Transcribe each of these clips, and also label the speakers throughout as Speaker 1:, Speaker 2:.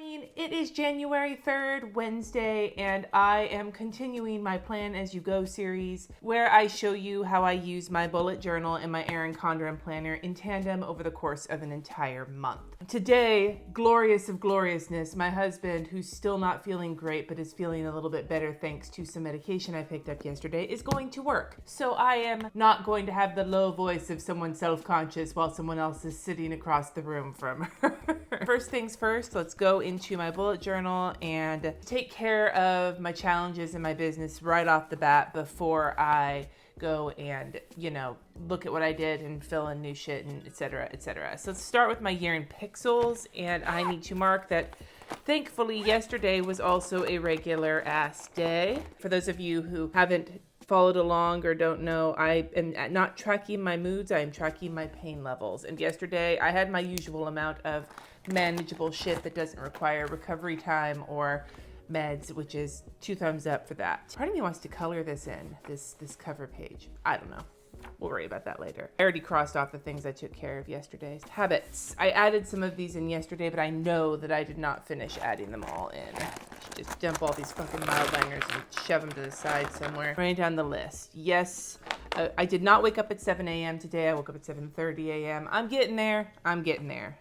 Speaker 1: morning. It is January 3rd, Wednesday, and I am continuing my Plan As You Go series where I show you how I use my bullet journal and my Erin Condren planner in tandem over the course of an entire month. Today, glorious of gloriousness, my husband, who's still not feeling great but is feeling a little bit better thanks to some medication I picked up yesterday, is going to work. So I am not going to have the low voice of someone self-conscious while someone else is sitting across the room from her. First things first, let's go into my bullet journal and take care of my challenges in my business right off the bat before I go and, look at what I did and fill in new shit and et cetera, et cetera. So let's start with my year in pixels, and I need to mark that thankfully yesterday was also a regular ass day. For those of you who haven't followed along or don't know, I am not tracking my moods, I am tracking my pain levels. And yesterday I had my usual amount of manageable shit that doesn't require recovery time or meds, which is 2 thumbs up for that. Part of me wants to color this in, this cover page. I don't know. We'll worry about that later. I already crossed off the things I took care of yesterday. Habits. I added some of these in yesterday, but I know that I did not finish adding them all in. I should just dump all these fucking Mildliners and shove them to the side somewhere. Running down the list. Yes, I did not wake up at 7 a.m. today. I woke up at 7:30 a.m. I'm getting there.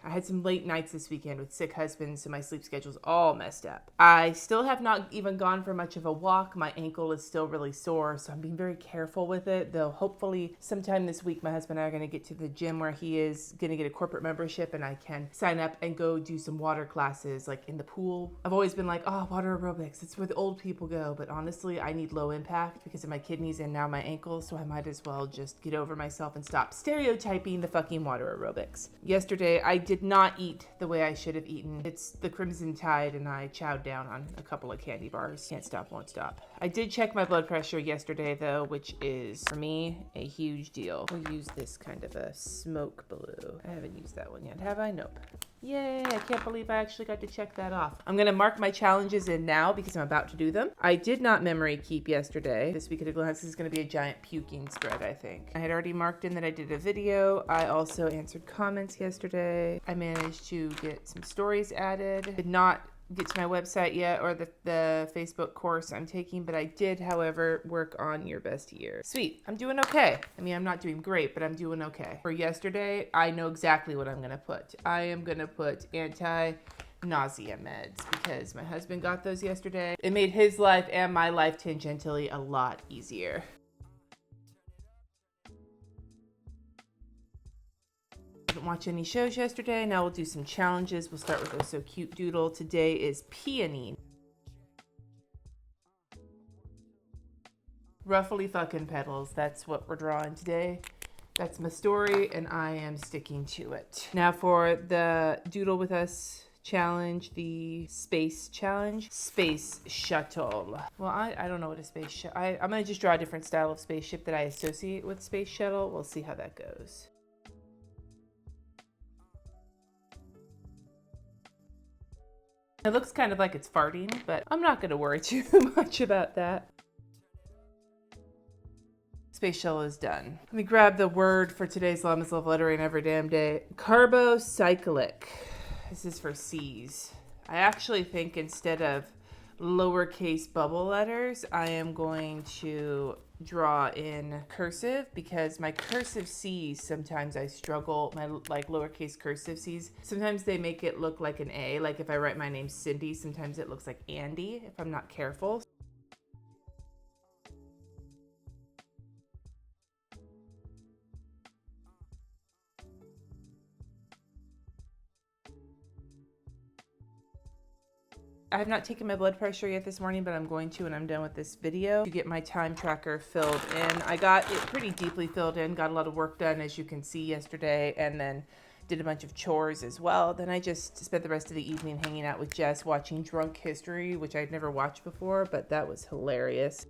Speaker 1: I had some late nights this weekend with sick husbands, so my sleep schedule's all messed up. I still have not even gone for much of a walk. My ankle is still really sore, so I'm being very careful with it, though hopefully sometime this week my husband and I are going to get to the gym where he is going to get a corporate membership and I can sign up and go do some water classes like in the pool. I've always been like, oh, water aerobics, it's where the old people go, but honestly I need low impact because of my kidneys and now my ankles, so I might as well just get over myself and stop stereotyping the fucking water aerobics. Yesterday I did not eat the way I should have eaten. It's the Crimson Tide and I chowed down on a couple of candy bars. Can't stop, won't stop. I did check my blood pressure yesterday though, which is for me a huge deal. We'll use this kind of a smoke blue. I haven't used that one yet, have I? Nope. Yay, I can't believe I actually got to check that off. I'm gonna mark my challenges in now because I'm about to do them. I did not memory keep yesterday. This week at a glance, this is gonna be a giant puking spread, I think. I had already marked in that I did a video. I also answered comments yesterday. I managed to get some stories added. Did not get to my website yet or the Facebook course I'm taking, but I did, however, work on Your Best Year. Sweet. I'm doing okay. I mean, I'm not doing great, but I'm doing okay. For yesterday, I know exactly what I'm going to put. I am going to put anti-nausea meds because my husband got those yesterday. It made his life and my life tangentially a lot easier. Didn't watch any shows yesterday. Now we'll do some challenges. We'll start with Oh So Cute Doodle. Today is peony. Ruffly fucking petals. That's what we're drawing today. That's my story and I am sticking to it. Now for the Doodle With Us challenge, the space challenge. Space shuttle. Well, I don't know what a space shuttle. I'm going to just draw a different style of spaceship that I associate with space shuttle. We'll see how that goes. It looks kind of like it's farting, but I'm not going to worry too much about that. Space shuttle is done. Let me grab the word for today's Llama's Love Lettering every damn day. Carbocyclic. This is for C's. I actually think instead of lowercase bubble letters, I am going to draw in cursive because my cursive C's, sometimes I struggle, my lowercase cursive C's, sometimes they make it look like an A. Like if I write my name Cindy, sometimes it looks like Andy if I'm not careful. I have not taken my blood pressure yet this morning, but I'm going to when I'm done with this video to get my time tracker filled in. I got it pretty deeply filled in, got a lot of work done as you can see yesterday, and then did a bunch of chores as well. Then I just spent the rest of the evening hanging out with Jess watching Drunk History, which I'd never watched before, but that was hilarious.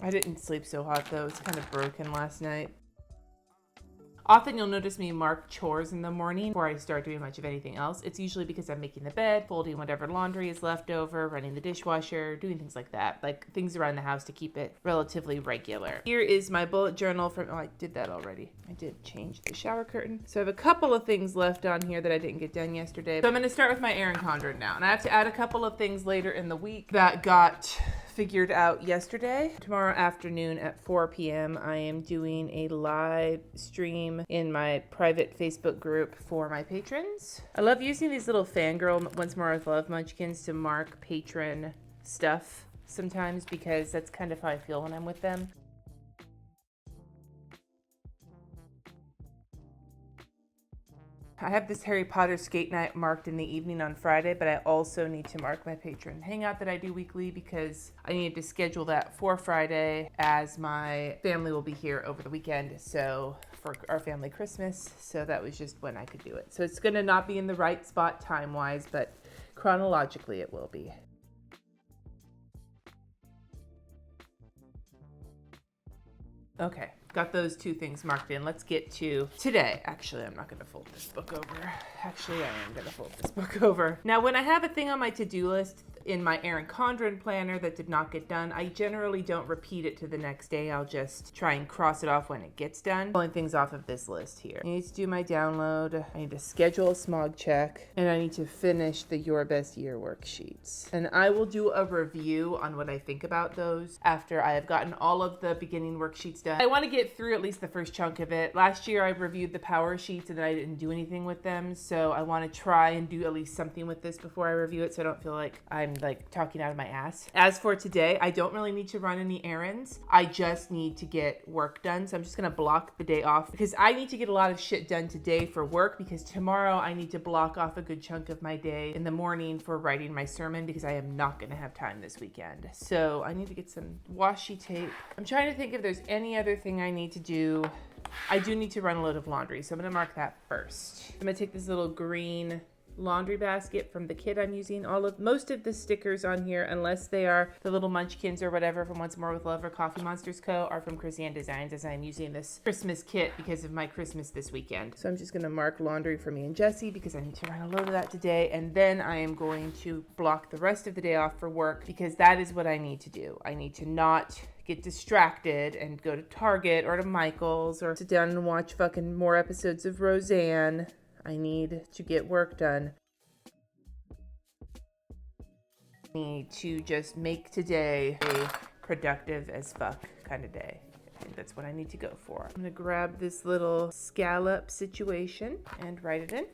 Speaker 1: I didn't sleep so hot though, it's kind of broken last night. Often you'll notice me mark chores in the morning before I start doing much of anything else. It's usually because I'm making the bed, folding whatever laundry is left over, running the dishwasher, doing things like that. Like things around the house to keep it relatively regular. Here is my bullet journal from, oh, I did that already. I did change the shower curtain. So I have a couple of things left on here that I didn't get done yesterday. So I'm gonna start with my Erin Condren now. And I have to add a couple of things later in the week that got figured out yesterday. Tomorrow afternoon at 4 p.m. I am doing a live stream in my private Facebook group for my patrons. I love using these little fangirl Once More with Love munchkins to mark patron stuff sometimes because that's kind of how I feel when I'm with them. I have this Harry Potter skate night marked in the evening on Friday, but I also need to mark my patron hangout that I do weekly because I need to schedule that for Friday as my family will be here over the weekend. So for our family Christmas. So that was just when I could do it. So it's going to not be in the right spot time-wise, but chronologically it will be. Okay, got those two things marked in. Let's get to today. Actually, I'm not going to fold this book over. Actually, I am going to fold this book over. Now, when I have a thing on my to-do list in my Erin Condren planner that did not get done, I generally don't repeat it to the next day. I'll just try and cross it off when it gets done. Pulling things off of this list here. I need to do my download. I need to schedule a smog check. And I need to finish the Your Best Year worksheets. And I will do a review on what I think about those after I have gotten all of the beginning worksheets done. I want to get through at least the first chunk of it. Last year I reviewed the power sheets and then I didn't do anything with them. So I want to try and do at least something with this before I review it so I don't feel like I'm like talking out of my ass. As for today, I don't really need to run any errands. I just need to get work done. So I'm just going to block the day off because I need to get a lot of shit done today for work because tomorrow I need to block off a good chunk of my day in the morning for writing my sermon because I am not going to have time this weekend. So I need to get some washi tape. I'm trying to think if there's any other thing I need to do. I do need to run a load of laundry, so I'm going to mark that first. I'm going to take this little green laundry basket from the kit I'm using. Most of the stickers on here, unless they are the little munchkins or whatever from Once More with Love or Coffee Monsters Co., are from Chrisanne Designs, as I'm using this Christmas kit because of my Christmas this weekend. So I'm just going to mark laundry for me and Jesse because I need to run a load of that today, and then I am going to block the rest of the day off for work because that is what I need to do. I need to not get distracted and go to Target or to Michael's or sit down and watch fucking more episodes of Roseanne. I need to get work done. I need to just make today a productive as fuck kind of day. I think that's what I need to go for. I'm gonna grab this little scallop situation and write it in.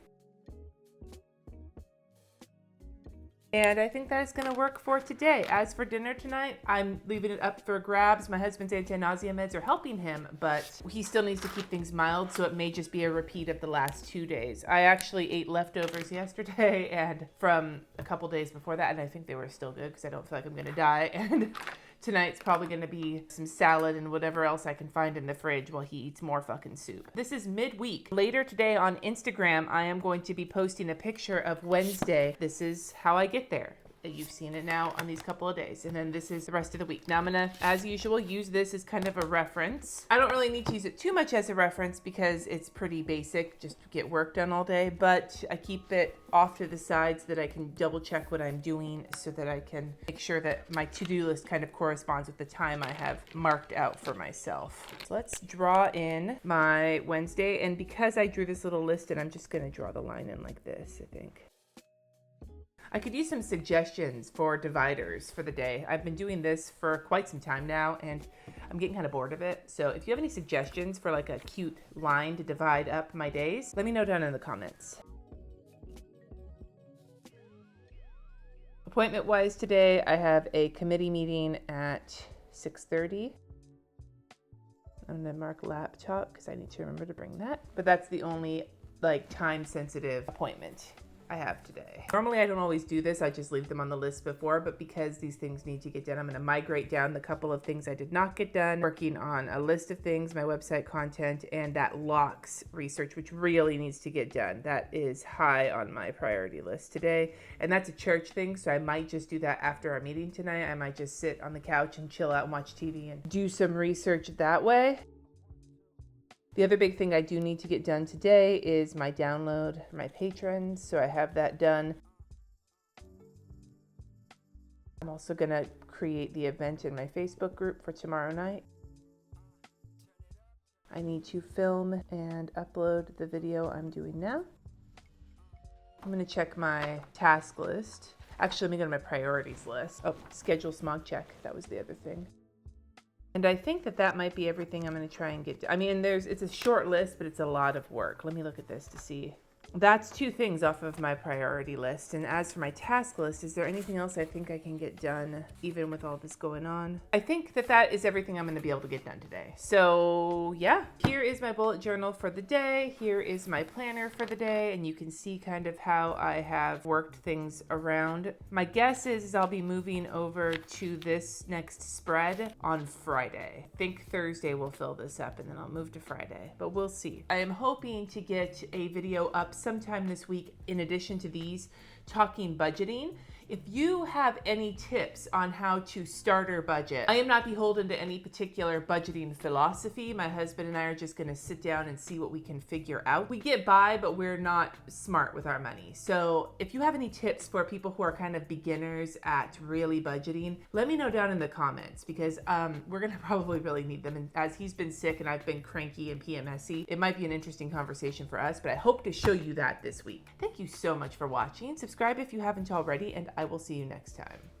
Speaker 1: And I think that is going to work for today. As for dinner tonight, I'm leaving it up for grabs. My husband's anti-nausea meds are helping him, but he still needs to keep things mild, so it may just be a repeat of the last 2 days. I actually ate leftovers yesterday and from a couple days before that, and I think they were still good because I don't feel like I'm going to die. And tonight's probably going to be some salad and whatever else I can find in the fridge while he eats more fucking soup. This is midweek. Later today on Instagram, I am going to be posting a picture of Wednesday. This is how I get there. You've seen it now on these couple of days. And then this is the rest of the week. Now I'm gonna, as usual, use this as kind of a reference. I don't really need to use it too much as a reference because it's pretty basic, just to get work done all day, but I keep it off to the side so that I can double check what I'm doing so that I can make sure that my to-do list kind of corresponds with the time I have marked out for myself. So let's draw in my Wednesday. And because I drew this little list and I'm just gonna draw the line in like this, I think. I could use some suggestions for dividers for the day. I've been doing this for quite some time now and I'm getting kind of bored of it. So if you have any suggestions for like a cute line to divide up my days, let me know down in the comments. Appointment-wise today, I have a committee meeting at 6:30. I'm gonna mark laptop because I need to remember to bring that. But that's the only like time-sensitive appointment I have today. Normally I don't always do this, I just leave them on the list before, but because these things need to get done, I'm going to migrate down the couple of things I did not get done, working on a list of things, my website content, and that locks research, which really needs to get done. That is high on my priority list today, and that's a church thing, so I might just do that after our meeting tonight. I might just sit on the couch and chill out and watch TV and do some research that way. The other big thing I do need to get done today is my download for my patrons, so I have that done. I'm also gonna create the event in my Facebook group for tomorrow night. I need to film and upload the video I'm doing now. I'm gonna check my task list. Actually, let me go to my priorities list. Oh, schedule smog check. That was the other thing. And I think that might be everything I'm going to try and get. I mean, it's a short list, but it's a lot of work. Let me look at this to see. That's 2 things off of my priority list. And as for my task list, is there anything else I think I can get done even with all this going on? I think that is everything I'm going to be able to get done today. So yeah, here is my bullet journal for the day. Here is my planner for the day. And you can see kind of how I have worked things around. My guess is I'll be moving over to this next spread on Friday. I think Thursday we'll fill this up and then I'll move to Friday, but we'll see. I am hoping to get a video up sometime this week in addition to these talking budgeting. If you have any tips on how to starter budget, I am not beholden to any particular budgeting philosophy. My husband and I are just going to sit down and see what we can figure out. We get by, but we're not smart with our money. So if you have any tips for people who are kind of beginners at really budgeting, let me know down in the comments, because we're going to probably really need them. And as he's been sick and I've been cranky and PMSy, it might be an interesting conversation for us, but I hope to show you that this week. Thank you so much for watching. Subscribe if you haven't already, and I will see you next time.